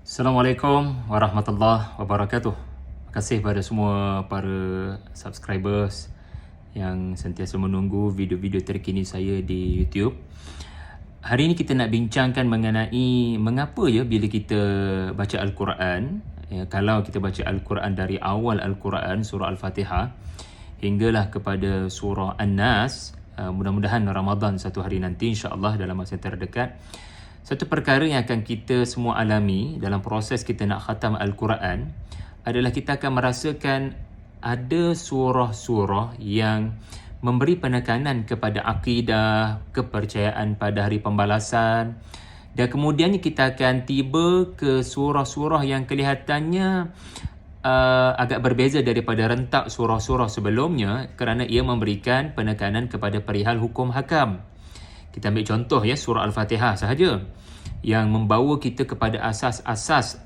Assalamualaikum warahmatullahi wabarakatuh. Terima kasih pada semua para subscribers yang sentiasa menunggu video-video terkini saya di YouTube. Hari ini kita nak bincangkan mengenai mengapa bila kita baca Al-Quran, kalau kita baca Al-Quran dari awal Al-Quran surah Al-Fatihah hinggalah kepada surah An-Nas, mudah-mudahan Ramadan satu hari nanti insya-Allah dalam masa terdekat. Satu perkara yang akan kita semua alami dalam proses kita nak khatam Al-Quran adalah kita akan merasakan ada surah-surah yang memberi penekanan kepada akidah, kepercayaan pada hari pembalasan, dan kemudian kita akan tiba ke surah-surah yang kelihatannya agak berbeza daripada rentak surah-surah sebelumnya kerana ia memberikan penekanan kepada perihal hukum hakam. Kita ambil contoh surah Al-Fatihah sahaja yang membawa kita kepada asas-asas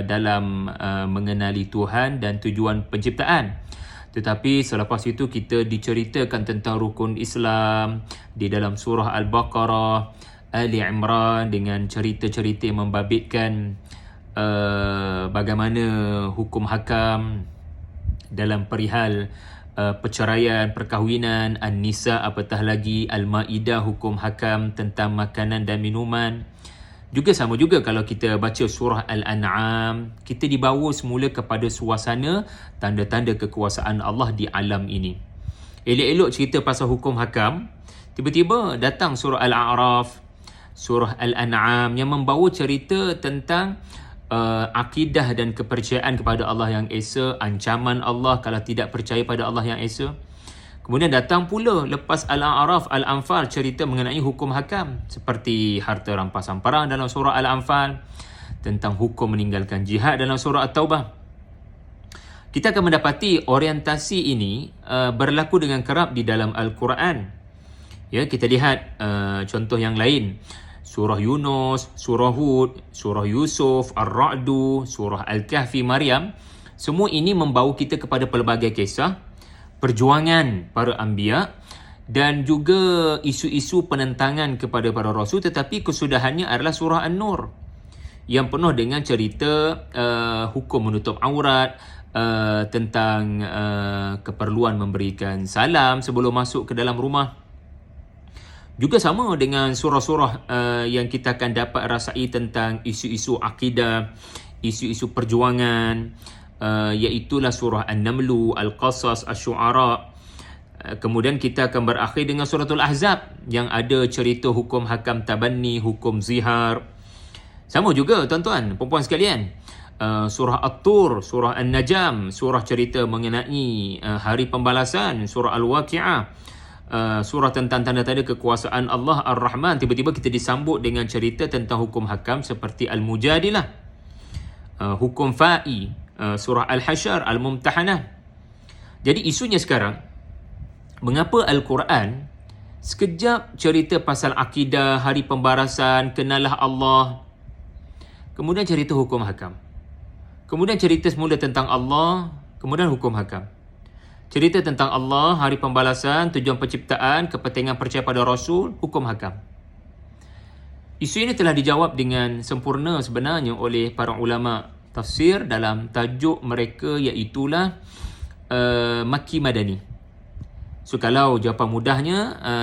dalam mengenali Tuhan dan tujuan penciptaan. Tetapi selepas itu kita diceritakan tentang rukun Islam di dalam surah Al-Baqarah, Ali Imran dengan cerita-cerita yang membabitkan bagaimana hukum hakam dalam perihal perceraian, perkahwinan, An-Nisa, apatah lagi Al-Ma'idah, hukum hakam tentang makanan dan minuman. Juga sama juga kalau kita baca surah Al-An'am, kita dibawa semula kepada suasana tanda-tanda kekuasaan Allah di alam ini. Elok-elok cerita pasal hukum hakam, tiba-tiba datang surah Al-A'raf, surah Al-An'am yang membawa cerita tentang akidah dan kepercayaan kepada Allah yang Esa, ancaman Allah kalau tidak percaya pada Allah yang Esa. Kemudian datang pula lepas Al-A'raf, Al-Anfal cerita mengenai hukum hakam seperti harta rampasan perang dalam surah Al-Anfal, tentang hukum meninggalkan jihad dalam surah At-Taubah. Kita akan mendapati orientasi ini berlaku dengan kerap di dalam Al-Quran. Kita lihat contoh yang lain. Surah Yunus, Surah Hud, Surah Yusuf, Ar-Ra'du, Surah Al-Kahfi, Maryam. Semua ini membawa kita kepada pelbagai kisah perjuangan para anbiya dan juga isu-isu penentangan kepada para rasul, tetapi kesudahannya adalah surah An-Nur yang penuh dengan cerita hukum menutup aurat, tentang keperluan memberikan salam sebelum masuk ke dalam rumah. Juga sama dengan surah-surah yang kita akan dapat rasai tentang isu-isu akidah, isu-isu perjuangan, iaitulah surah An-Namlu, Al-Qasas, Asy-Syu'ara. Kemudian kita akan berakhir dengan suratul Ahzab yang ada cerita hukum hakam tabanni, hukum zihar. Sama juga tuan-tuan, perempuan sekalian. Surah At-Tur, surah An-Najm, surah cerita mengenai hari pembalasan, surah Al-Waqi'ah. Surah tentang tanda-tanda kekuasaan Allah Ar-Rahman, tiba-tiba kita disambut dengan cerita tentang hukum hakam seperti Al-Mujadilah, hukum fa'i, surah Al-Hasyr, Al-Mumtahanah. Jadi isunya sekarang, mengapa Al-Quran sekejap cerita pasal akidah, hari pembalasan, kenalah Allah, kemudian cerita hukum hakam, kemudian cerita semula tentang Allah, kemudian hukum hakam. Cerita tentang Allah, hari pembalasan, tujuan penciptaan, kepentingan percaya pada Rasul, hukum hakam. Isu ini telah dijawab dengan sempurna sebenarnya oleh para ulama tafsir dalam tajuk mereka, iaitulah Makki Madani. So kalau jawapan mudahnya,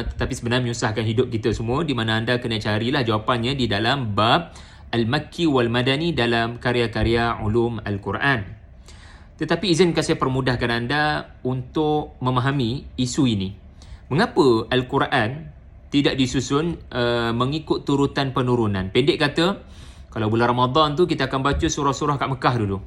tetapi sebenarnya menyusahkan hidup kita semua, di mana anda kena carilah jawapannya di dalam bab Al-Makki wal-Madani dalam karya-karya ulum Al-Quran. Tetapi izinkan saya permudahkan anda untuk memahami isu ini. Mengapa Al-Quran tidak disusun mengikut turutan penurunan? Pendek kata, kalau bulan Ramadan tu kita akan baca surah-surah kat Mekah dulu.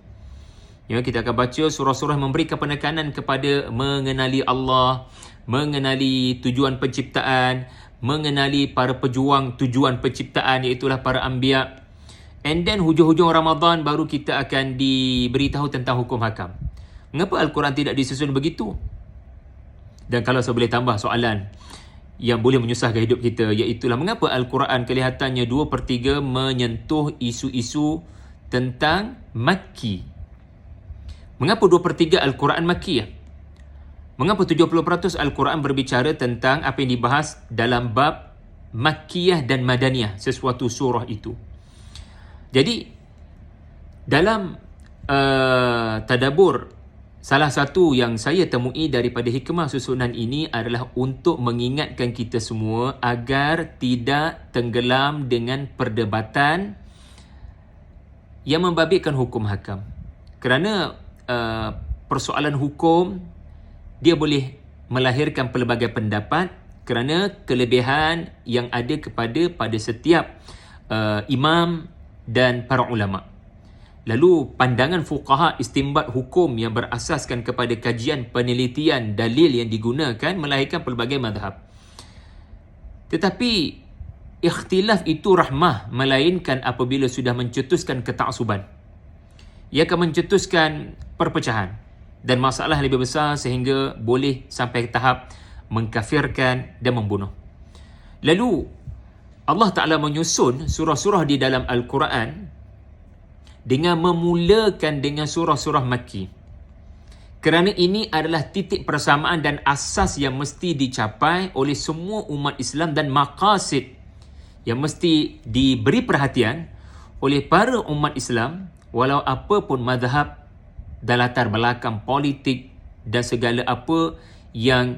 Kita akan baca surah-surah memberikan penekanan kepada mengenali Allah, mengenali tujuan penciptaan, mengenali para pejuang tujuan penciptaan, iaitulah para anbiya. And then hujung-hujung Ramadan baru kita akan diberitahu tentang hukum hakam. Mengapa Al-Quran tidak disusun begitu? Dan kalau saya boleh tambah soalan yang boleh menyusahkan hidup kita, iaitulah mengapa Al-Quran kelihatannya 2/3 menyentuh isu-isu tentang Makki? Mengapa 2/3 Al-Quran Makki? Mengapa 70% Al-Quran berbicara tentang apa yang dibahas dalam bab Makkiyah dan Madaniyah, sesuatu surah itu? Jadi Dalam tadabbur, salah satu yang saya temui daripada hikmah susunan ini adalah untuk mengingatkan kita semua agar tidak tenggelam dengan perdebatan yang membabitkan hukum hakam. Kerana persoalan hukum, dia boleh melahirkan pelbagai pendapat kerana kelebihan yang ada pada setiap imam dan para ulama. Lalu pandangan fuqaha istinbat hukum yang berasaskan kepada kajian penelitian dalil yang digunakan melahirkan pelbagai mazhab. Tetapi ikhtilaf itu rahmah, melainkan apabila sudah mencetuskan ketaksuban. Ia akan mencetuskan perpecahan dan masalah lebih besar sehingga boleh sampai tahap mengkafirkan dan membunuh. Lalu Allah Ta'ala menyusun surah-surah di dalam Al-Quran dengan memulakan dengan surah-surah Makki. Kerana ini adalah titik persamaan dan asas yang mesti dicapai oleh semua umat Islam dan maqasid yang mesti diberi perhatian oleh para umat Islam walau apa pun mazhab dan latar belakang politik dan segala apa yang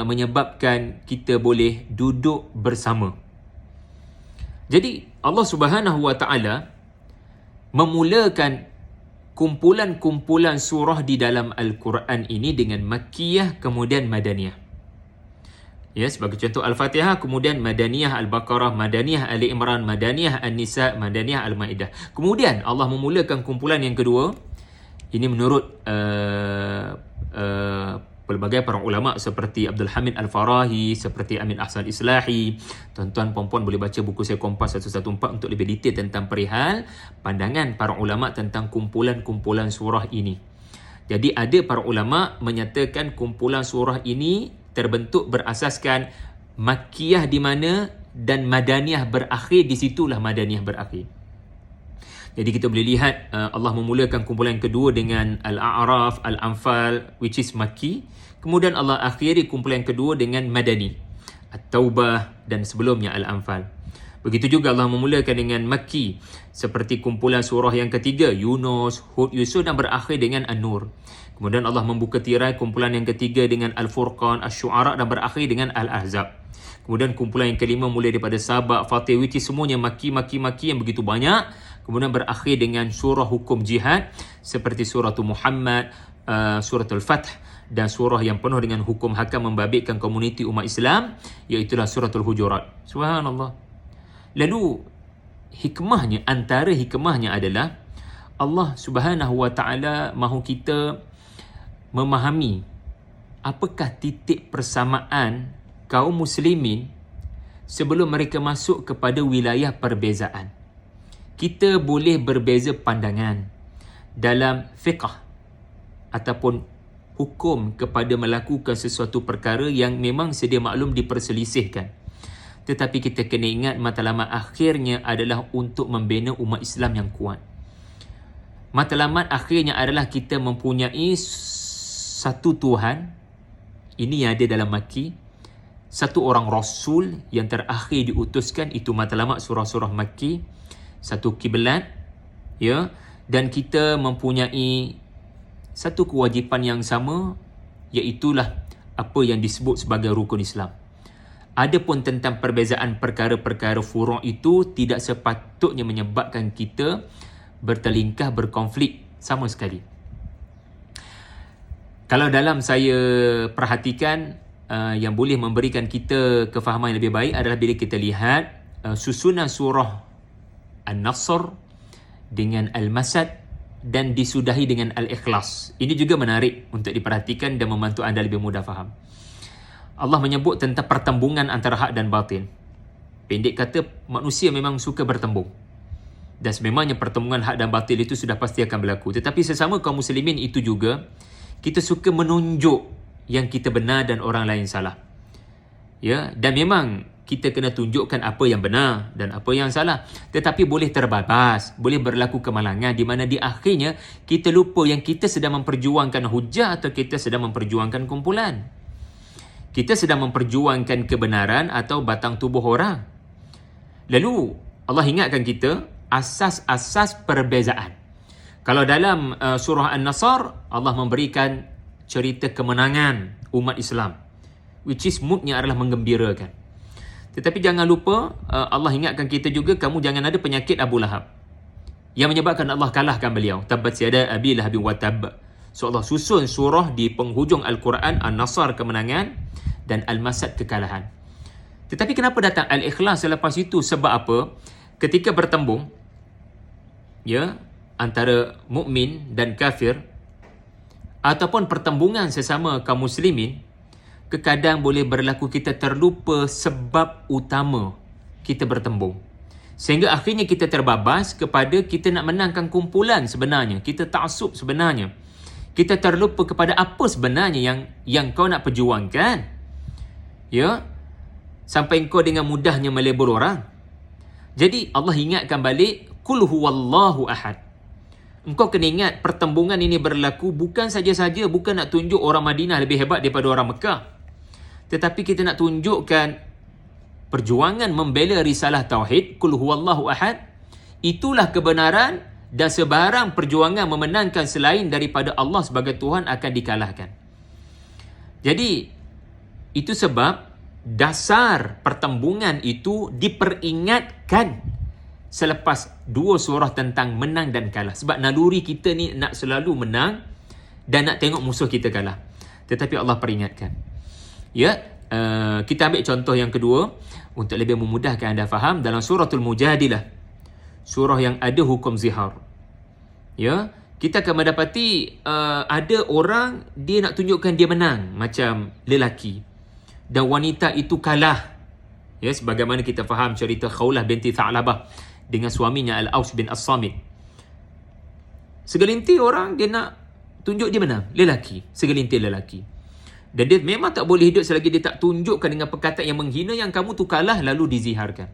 menyebabkan kita boleh duduk bersama. Jadi Allah Subhanahu Wa Ta'ala memulakan kumpulan-kumpulan surah di dalam Al-Quran ini dengan Makkiyah kemudian Madaniyah. Ya, sebagai contoh Al-Fatihah, kemudian Madaniyah Al-Baqarah, Madaniyah Ali Imran, Madaniyah An-Nisa, Madaniyah Al-Maidah. Kemudian Allah memulakan kumpulan yang kedua. Ini menurut pelbagai para ulama seperti Abdul Hamid Al-Farahi, seperti Amin Ahsan Islahi. Tuan-tuan puan-puan boleh baca buku saya Kompas 114 untuk lebih detail tentang perihal pandangan para ulama tentang kumpulan-kumpulan surah ini. Jadi ada para ulama menyatakan kumpulan surah ini terbentuk berasaskan Makkiyah di mana dan Madaniyah berakhir, di situlah Madaniyah berakhir. Jadi kita boleh lihat Allah memulakan kumpulan kedua dengan Al-A'raf, Al-Anfal which is Makki. Kemudian Allah akhiri kumpulan kedua dengan Madani, At-Taubah dan sebelumnya Al-Anfal. Begitu juga Allah memulakan dengan Makki seperti kumpulan surah yang ketiga Yunus, Hud, Yusuf dan berakhir dengan An-Nur. Kemudian Allah membuka tirai kumpulan yang ketiga dengan Al-Furqan, Asy-Syu'ara dan berakhir dengan Al-Ahzab. Kemudian kumpulan yang kelima mulai daripada Sabah, Fatih, which is semuanya Makki yang begitu banyak. Kemudian berakhir dengan surah hukum jihad seperti surah Muhammad, surah Al-Fath dan surah yang penuh dengan hukum hakam membabitkan komuniti umat Islam, iaitulah surah Al-Hujurat. Subhanallah. Lalu hikmahnya, antara hikmahnya adalah Allah Subhanahu Wa Ta'ala mahu kita memahami apakah titik persamaan kaum muslimin sebelum mereka masuk kepada wilayah perbezaan. Kita boleh berbeza pandangan dalam fiqh ataupun hukum kepada melakukan sesuatu perkara yang memang sedia maklum diperselisihkan. Tetapi kita kena ingat matlamat akhirnya adalah untuk membina umat Islam yang kuat. Matlamat akhirnya adalah kita mempunyai satu Tuhan, ini yang ada dalam Makki, satu orang Rasul yang terakhir diutuskan, itu matlamat surah-surah Makki, satu kiblat, ya, dan kita mempunyai satu kewajipan yang sama, iaitulah apa yang disebut sebagai rukun Islam. Adapun tentang perbezaan perkara-perkara furu' itu tidak sepatutnya menyebabkan kita bertelingkah, berkonflik sama sekali. Kalau dalam saya perhatikan, yang boleh memberikan kita kefahaman yang lebih baik adalah bila kita lihat susunan surah An-Nasr dengan Al-Masad dan disudahi dengan Al-Ikhlas. Ini juga menarik untuk diperhatikan dan membantu anda lebih mudah faham. Allah menyebut tentang pertembungan antara hak dan batin. Pendek kata, manusia memang suka bertembung. Dan sememangnya pertembungan hak dan batil itu sudah pasti akan berlaku. Tetapi sesama kaum muslimin itu juga, kita suka menunjuk yang kita benar dan orang lain salah. Ya, dan memang kita kena tunjukkan apa yang benar dan apa yang salah. Tetapi boleh terbabas, boleh berlaku kemalangan di mana di akhirnya kita lupa yang kita sedang memperjuangkan hujah atau kita sedang memperjuangkan kumpulan. Kita sedang memperjuangkan kebenaran atau batang tubuh orang. Lalu Allah ingatkan kita asas-asas perbezaan. Kalau dalam surah An-Nasr, Allah memberikan cerita kemenangan umat Islam, which is moodnya adalah menggembirakan. Tetapi jangan lupa, Allah ingatkan kita juga, kamu jangan ada penyakit Abu Lahab yang menyebabkan Allah kalahkan beliau. Tabbat yada abi lahabin wa tab. So Allah susun surah di penghujung Al-Quran, An-Nasr kemenangan dan Al-Masad kekalahan. Tetapi kenapa datang Al-Ikhlas selepas itu? Sebab apa? Ketika bertembung antara mukmin dan kafir, ataupun pertembungan sesama kaum muslimin, kadang boleh berlaku kita terlupa sebab utama kita bertembung, sehingga akhirnya kita terbabas kepada kita nak menangkan kumpulan sebenarnya, kita taksub sebenarnya, kita terlupa kepada apa sebenarnya yang kau nak perjuangkan, sampai kau dengan mudahnya melabel orang. Jadi Allah ingatkan balik, Qul huwallahu ahad. Engkau kena ingat, pertembungan ini berlaku bukan saja-saja, bukan nak tunjuk orang Madinah lebih hebat daripada orang Mekah, tetapi kita nak tunjukkan perjuangan membela risalah tauhid, Qul huwallahu ahad, itulah kebenaran, dan sebarang perjuangan memenangkan selain daripada Allah sebagai Tuhan akan dikalahkan. Jadi itu sebab dasar pertembungan itu diperingatkan selepas 2 surah tentang menang dan kalah. Sebab naluri kita ni nak selalu menang dan nak tengok musuh kita kalah. Tetapi Allah peringatkan. Kita ambil contoh yang kedua untuk lebih memudahkan anda faham. Dalam suratul Mujadilah, surah yang ada hukum zihar, kita akan mendapati ada orang dia nak tunjukkan dia menang macam lelaki, dan wanita itu kalah. Sebagaimana kita faham cerita Khawlah binti Tha'labah dengan suaminya Al-Aus bin As-Samit. Segelintir orang dia nak tunjuk dia menang, lelaki, segelintir lelaki. Dan dia memang tak boleh hidup selagi dia tak tunjukkan dengan perkataan yang menghina, yang kamu tu kalah, lalu diziharkan.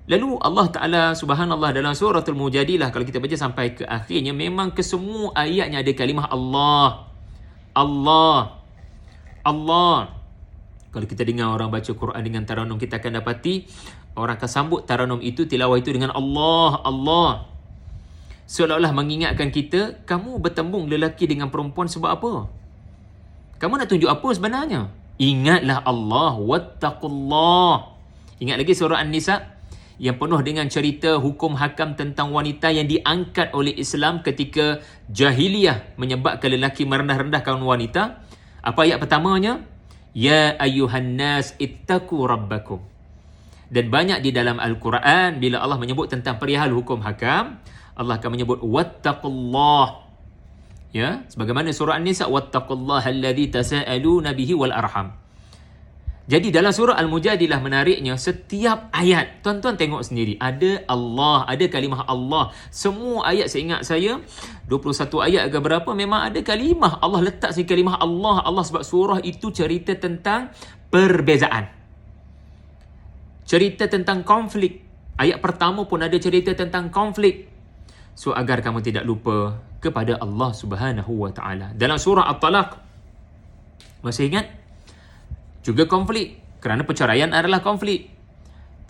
Lalu Allah Ta'ala subhanallah dalam suratul Mujadilah, kalau kita baca sampai ke akhirnya, memang kesemua ayatnya ada kalimah Allah. Allah. Allah. Kalau kita dengar orang baca Quran dengan taranum, kita akan dapati orang akan sambut taranum itu, tilawah itu dengan Allah, Allah. Seolah-olah mengingatkan kita, kamu bertembung lelaki dengan perempuan sebab apa? Kamu nak tunjuk apa sebenarnya? Ingatlah Allah, wattaqullah. Ingat lagi surah An-Nisa yang penuh dengan cerita hukum hakam tentang wanita yang diangkat oleh Islam ketika jahiliyah, menyebabkan lelaki merendah-rendahkan wanita. Apa ayat pertamanya? Ya ayyuhan nas ittaqu rabbakum. Dan banyak di dalam Al-Quran bila Allah menyebut tentang perihal hukum hakam, Allah akan menyebut wattaqullah. Sebagaimana surah An-Nisa, wattaqullaha alladzi tasaaluna bihi wal arham. Jadi dalam surah Al-Mujadilah menariknya, setiap ayat, tuan-tuan tengok sendiri, ada Allah, ada kalimah Allah. Semua ayat, seingat saya 21 ayat ke berapa, memang ada kalimah Allah, letak si kalimah Allah. Allah sebab surah itu cerita tentang perbezaan, cerita tentang konflik. Ayat pertama pun ada cerita tentang konflik. So agar kamu tidak lupa kepada Allah Subhanahu wa taala. Dalam surah At-Talaq, masih ingat? Juga konflik, kerana perceraian adalah konflik.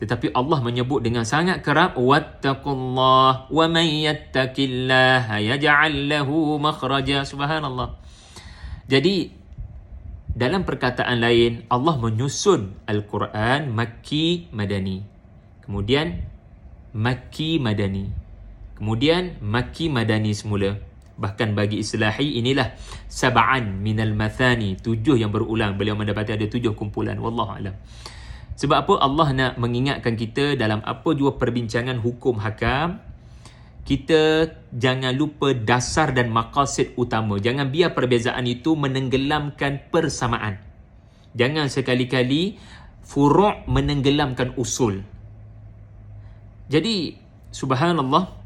Tetapi Allah menyebut dengan sangat kerap, wattaqullah wa man yattaqillaha yaj'al lahu makhraja. Subhanallah. Jadi dalam perkataan lain, Allah menyusun Al-Quran Makki Madani, kemudian Makki Madani, kemudian Makki Madani semula. Bahkan bagi Islahi inilah sab'an minal mathani, 7 yang berulang. Beliau mendapati ada 7 kumpulan. Wallahualam. Sebab apa? Allah nak mengingatkan kita dalam apa jua perbincangan hukum hakam, kita jangan lupa dasar dan maqasid utama. Jangan biar perbezaan itu menenggelamkan persamaan. Jangan sekali-kali furu' menenggelamkan usul. Jadi subhanallah,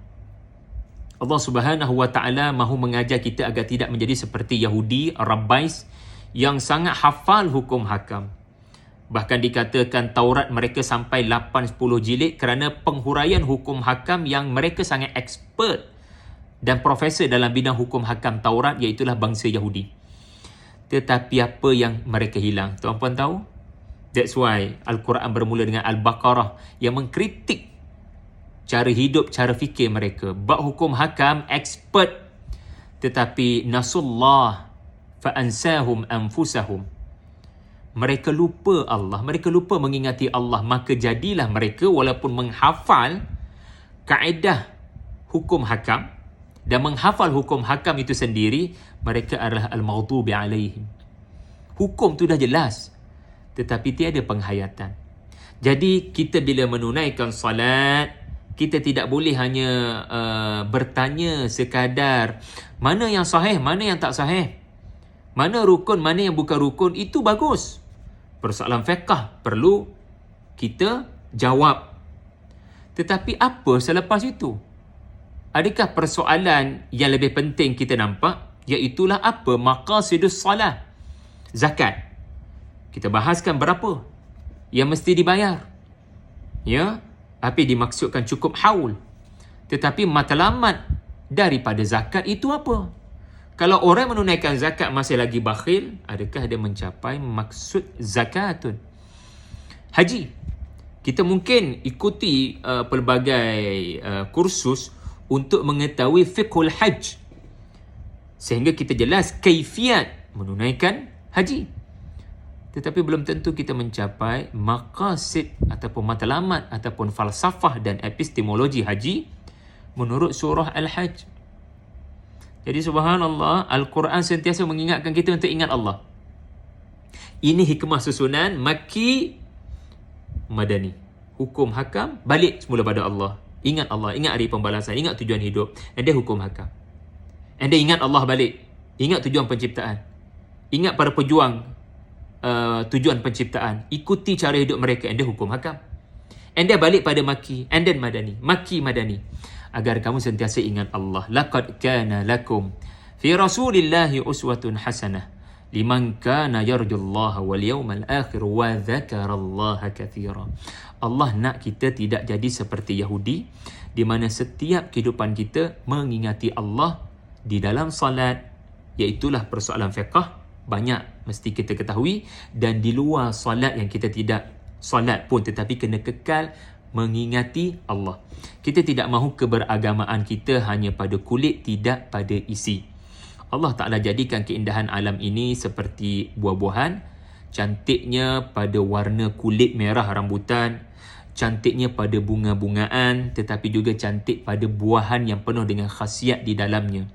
Allah Subhanahu wa taala mahu mengajar kita agar tidak menjadi seperti Yahudi, Rabbais yang sangat hafal hukum hakam. Bahkan dikatakan Taurat mereka sampai 8-10 jilid kerana penghuraian hukum hakam yang mereka sangat expert dan profesor dalam bidang hukum hakam Taurat, iaitulah bangsa Yahudi. Tetapi apa yang mereka hilang? Tuan-puan tahu? That's why Al-Quran bermula dengan Al-Baqarah yang mengkritik cara hidup, cara fikir mereka. Bab hukum hakam, expert, tetapi nasullah fa'ansahum anfusahum. Mereka lupa Allah, mereka lupa mengingati Allah, maka jadilah mereka walaupun menghafal kaedah hukum hakam dan menghafal hukum hakam itu sendiri, mereka adalah al-maghdubi alaihim. Hukum tu dah jelas, tetapi tiada penghayatan. Jadi kita bila menunaikan salat, kita tidak boleh hanya bertanya sekadar mana yang sahih, mana yang tak sahih, mana rukun, mana yang bukan rukun. Itu bagus. Persoalan fiqh perlu kita jawab. Tetapi apa selepas itu? Adakah persoalan yang lebih penting kita nampak? Iaitulah apa? Maqasidus salah. Zakat. Kita bahaskan berapa yang mesti dibayar. Ya, apa dimaksudkan cukup haul. Tetapi matlamat daripada zakat itu apa? Kalau orang menunaikan zakat masih lagi bakhil, adakah dia mencapai maksud zakatun? Haji. Kita mungkin ikuti pelbagai kursus untuk mengetahui fiqhul hajj, sehingga kita jelas kaifiat menunaikan haji. Tetapi belum tentu kita mencapai maqasid ataupun matlamat ataupun falsafah dan epistemologi haji menurut surah Al-Hajj. Jadi subhanallah, Al-Quran sentiasa mengingatkan kita untuk ingat Allah. Ini hikmah susunan Makki Madani. Hukum hakam balik semula pada Allah. Ingat Allah, ingat hari pembalasan, ingat tujuan hidup. And then hukum hakam. And then ingat Allah balik. Ingat tujuan penciptaan. Ingat para pejuang tujuan penciptaan. Ikuti cara hidup mereka. And then hukum hakam. And then balik pada Makki. And then Madani. Makki Madani. Agar kamu sentiasa ingat Allah. Laqad kana lakum fi rasulillahi uswatun hasanah liman kana yarjullaha wal yawmal akhir wa dzakarallaha katsira. Allah nak kita tidak jadi seperti Yahudi, di mana setiap kehidupan kita mengingati Allah di dalam salat, iaitulah persoalan fiqh banyak mesti kita ketahui, dan di luar salat yang kita tidak salat pun tetapi kena kekal mengingati Allah. Kita tidak mahu keberagamaan kita hanya pada kulit, tidak pada isi. Allah Ta'ala jadikan keindahan alam ini seperti buah-buahan, cantiknya pada warna kulit merah rambutan, cantiknya pada bunga-bungaan, tetapi juga cantik pada buahan yang penuh dengan khasiat di dalamnya.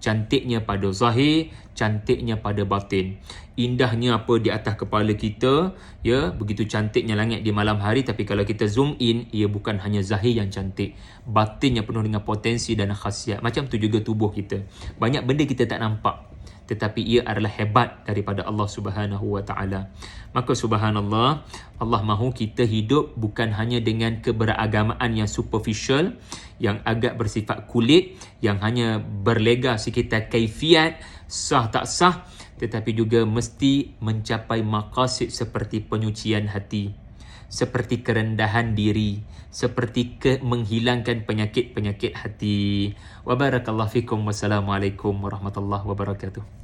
Cantiknya pada zahir, cantiknya pada batin. Indahnya apa di atas kepala kita, ya, begitu cantiknya langit di malam hari, tapi kalau kita zoom in, ia bukan hanya zahir yang cantik, batin yang penuh dengan potensi dan khasiat. Macam tu juga tubuh kita. Banyak benda kita tak nampak, tetapi ia adalah hebat daripada Allah Subhanahu wa taala. Maka subhanallah, Allah mahu kita hidup bukan hanya dengan keberagamaan yang superficial, yang agak bersifat kulit, yang hanya berlega sekitar kaifiat sah tak sah, tetapi juga mesti mencapai maqasid seperti penyucian hati, seperti kerendahan diri, seperti menghilangkan penyakit-penyakit hati. Wa barakallahu fikum. Wassalamualaikum warahmatullahi wabarakatuh.